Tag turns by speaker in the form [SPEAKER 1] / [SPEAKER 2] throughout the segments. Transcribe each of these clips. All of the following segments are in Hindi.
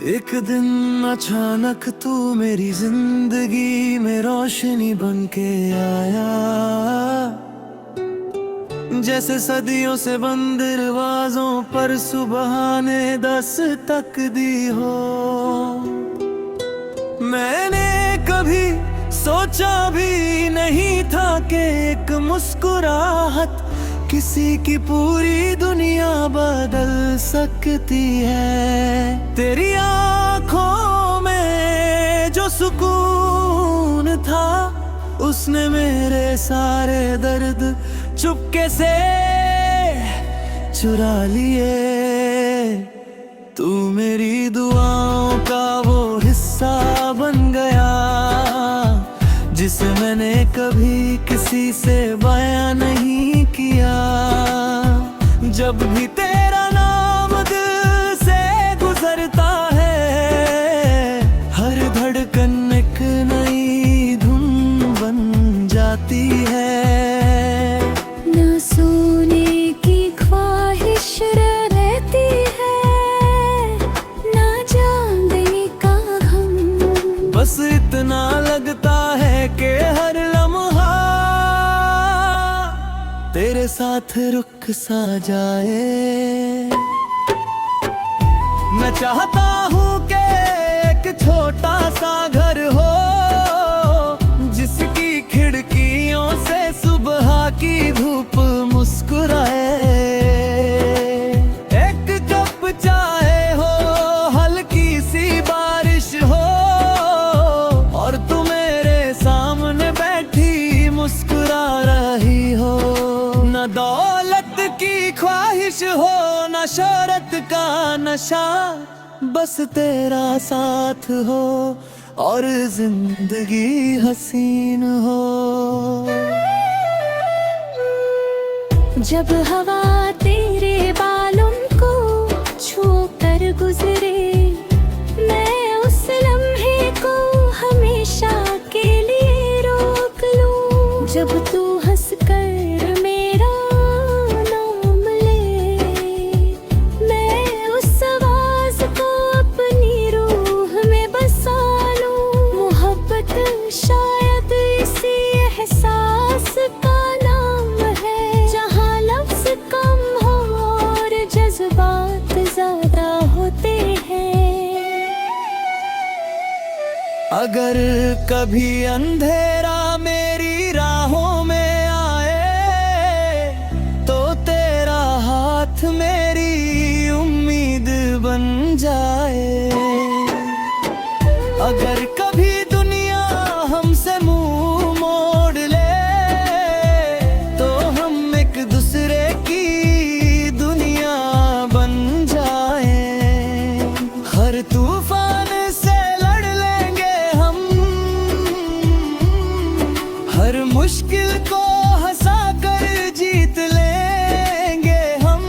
[SPEAKER 1] एक दिन अचानक तू मेरी जिंदगी में रोशनी बन के आया, जैसे सदियों से बंद दरवाजों पर सुबह ने दस्तक दी हो। मैंने कभी सोचा भी नहीं था कि एक मुस्कुराहट किसी की पूरी दुनिया बदल सकती है। तेरी आंखों में जो सुकून था उसने मेरे सारे दर्द चुपके से चुरा लिए। तू मेरी दुआओं का वो हिस्सा बन गया जिसे मैंने कभी किसी से बयां नहीं किया। जब भी तेरा नाम दिल से गुजरता है, हर धड़कन एक नई धुन बन जाती है।
[SPEAKER 2] ना सोने की ख्वाहिश रहती है, ना जाने का गम,
[SPEAKER 1] बस इतना लगता है कि हर लम्हा तेरे साथ रुक सा जाए। मैं चाहता हूँ कि एक छोटा सा घर हो जिसकी खिड़कियों से सुबह की धूप मुस्कुराए। एक कप चाय हो, हल्की सी बारिश हो और तू मेरे सामने बैठी मुस्कुरा रही हो। न दौलत की ख्वाहिश हो, न शोहरत का नशा, बस तेरा साथ हो और जिंदगी हसीन हो।
[SPEAKER 2] जब हवा तेरे बालों को छू कर गुजरे, मैं उस लम्हे को हमेशा के लिए रोक लूं। जब तू हंस कर मेरा नाम ले, मैं उस आवाज को अपनी रूह में बसा लूं। मोहब्बत शायद इसी एहसास का नाम है, जहाँ लफ्ज कम हो और जज्बात ज्यादा होते हैं।
[SPEAKER 1] अगर कभी अंधेरा मेरी राहों में आए तो तेरा हाथ मेरी उम्मीद बन जाए। अगर कभी दुनिया हमसे मुंह मोड़ ले तो हम एक दूसरे की दुनिया बन जाए। हर तूफान से लड़ लेंगे हम, हर मुश्किल को हंसा कर जीत लेंगे हम,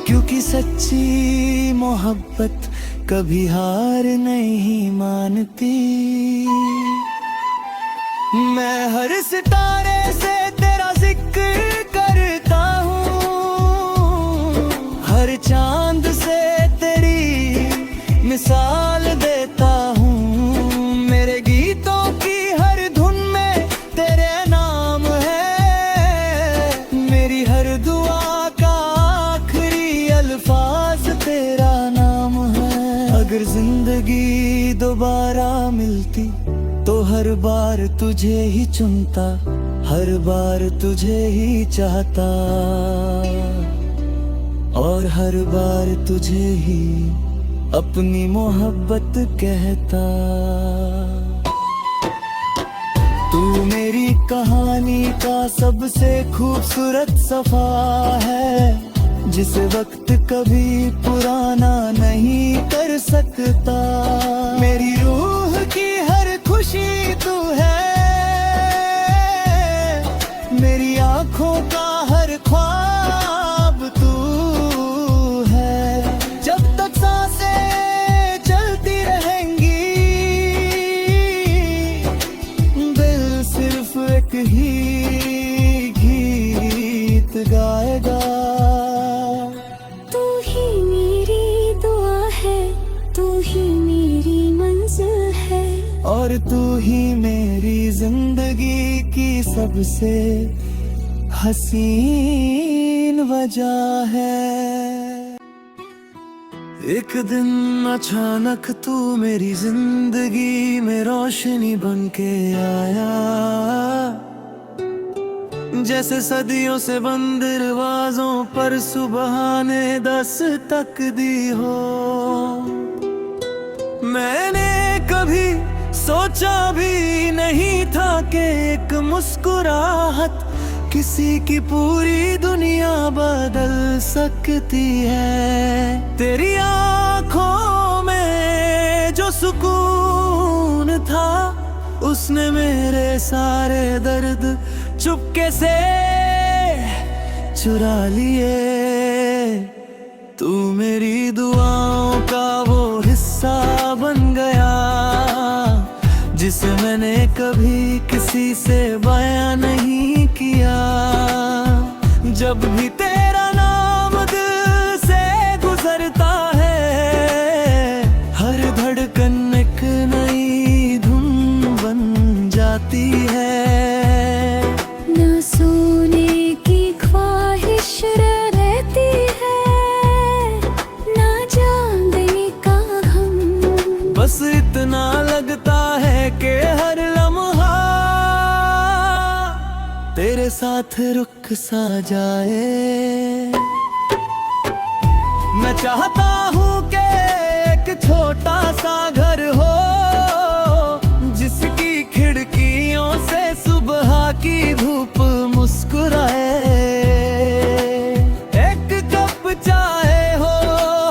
[SPEAKER 1] क्योंकि सच्ची मोहब्बत कभी हार नहीं मानती। मैं हर सितारे से तेरा जिक्र करता हूँ, हर चांद से तेरी मिसाल देता हूँ। मेरे गीतों की हर धुन में तेरे नाम है, मेरी हर दुआ का आखिरी अल्फाज तेरा नाम है। अगर जिंदगी दोबारा मिलती तो हर बार तुझे ही चुनता, हर बार तुझे ही चाहता और हर बार तुझे ही अपनी मोहब्बत कहता। तू मेरी कहानी का सबसे खूबसूरत सफा है, जिस वक्त कभी पुराना नहीं कर सकता। मेरी रूह की हर खुशी तू है, मेरी आंखों का हर ख्वाब तू है। जब तक सांसें चलती रहेंगी दिल सिर्फ एक ही गीत गाएगा।
[SPEAKER 2] तू ही मेरी दुआ है, तू ही
[SPEAKER 1] ही मेरी जिंदगी की सबसे हसीन वजह है। एक दिन अचानक तू मेरी जिंदगी में रोशनी बन के आया, जैसे सदियों से बंद दरवाजों पर सुबह ने दस्तक दी हो। मैंने कभी सोचा भी नहीं था कि एक मुस्कुराहट किसी की पूरी दुनिया बदल सकती है। तेरी आंखों में जो सुकून था, उसने मेरे सारे दर्द चुपके से चुरा लिए। तू मेरी दुआओं का वो हिस्सा बन गया, जिसे मैंने कभी किसी से बयां नहीं किया। जब भी तेरा नाम दिल से गुजरता है, हर धड़कन एक नई धुन बन जाती है।
[SPEAKER 2] न सोने की ख्वाहिश रहती है, न चांदनी का गम।
[SPEAKER 1] बस इतना लगता है कि हर लम्हा तेरे साथ रुक सा जाए। मैं चाहता हूँ कि एक छोटा सा घर हो, जिसकी खिड़कियों से सुबह की धूप मुस्कुराए। एक कप चाय हो,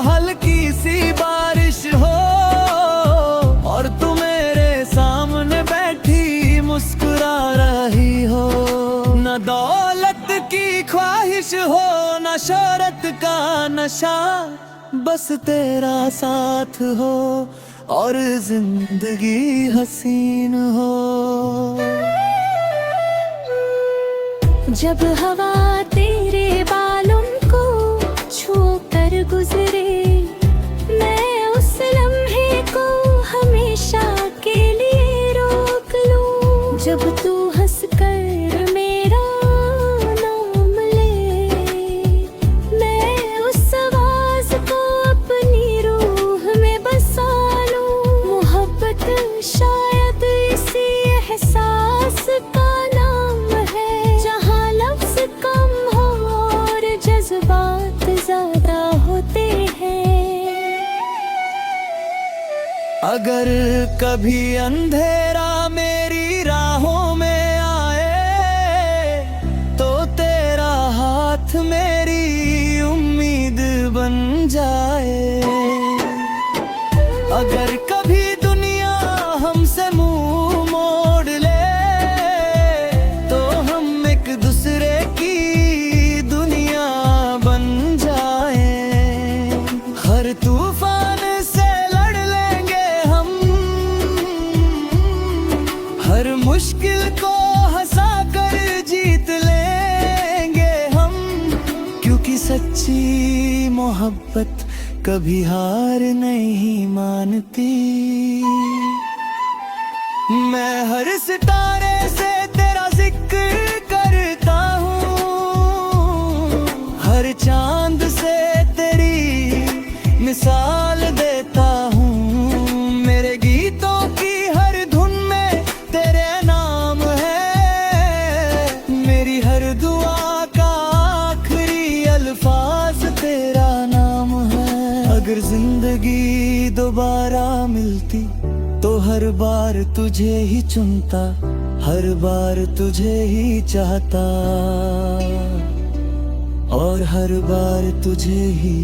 [SPEAKER 1] हल्की सी बारिश हो, और तू मेरे सामने बैठी मुस्कुरा रही हो। न दौलत की ख्वाहिश हो, न शोहरत का नशा, बस तेरा साथ हो और जिंदगी हसीन हो।
[SPEAKER 2] जब हवा तेरे बालों को छू कर गुजरे, मैं उस लम्हे को हमेशा के लिए रोक लूं। जब तू हंस कर मेरा नाम ले, मैं उस आवाज को अपनी रूह में बसा लूं। मोहब्बत शायद इसी एहसास का नाम है, जहाँ लफ्ज कम हो और जज्बात ज्यादा होते हैं।
[SPEAKER 1] अगर कभी अंधेरा मेरी राहों में आए, तो तेरा हाथ मेरी उम्मीद बन जाए। अगर कभी दुनिया हमसे मुंह मोड़ ले, तो हम एक दूसरे की दुनिया बन जाए। हर तूफान से लड़ लेंगे हम, हर मुश्किल को हंसा कर जीत लेंगे हम। क्योंकि सच्ची मोहब्बत कभी हार नहीं मानती। मैं हर सितारे से तेरा जिक्र करता हूँ, हर चांद से तेरी मिसाल देता हूँ। मेरे गीतों की हर धुन में तेरे नाम है, मेरी हर दुआ का आखिरी अल्फाज तेरा नाम है। अगर जिंदगी दोबारा मिलती, तो हर बार तुझे ही चुनता, हर बार तुझे ही चाहता, और हर बार तुझे ही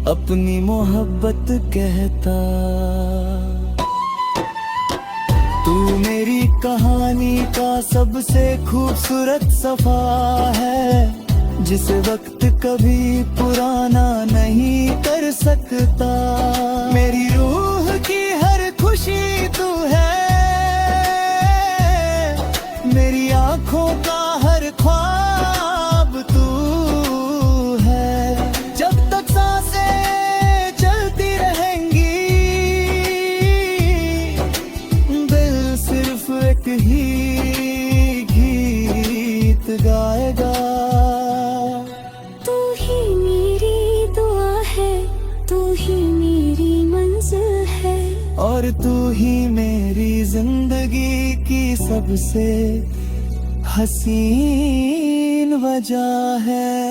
[SPEAKER 1] अपनी मोहब्बत कहता। तू मेरी कहानी का सबसे खूबसूरत सफा है, जिस वक्त कभी पुराना नहीं कर सकता। मेरी रूह की हर खुशी तू है, मेरी आंखों का हर ख्वाब तू है। जब तक सांसें चलती रहेंगी, दिल से और तू ही मेरी जिंदगी की सबसे हसीन वजह है।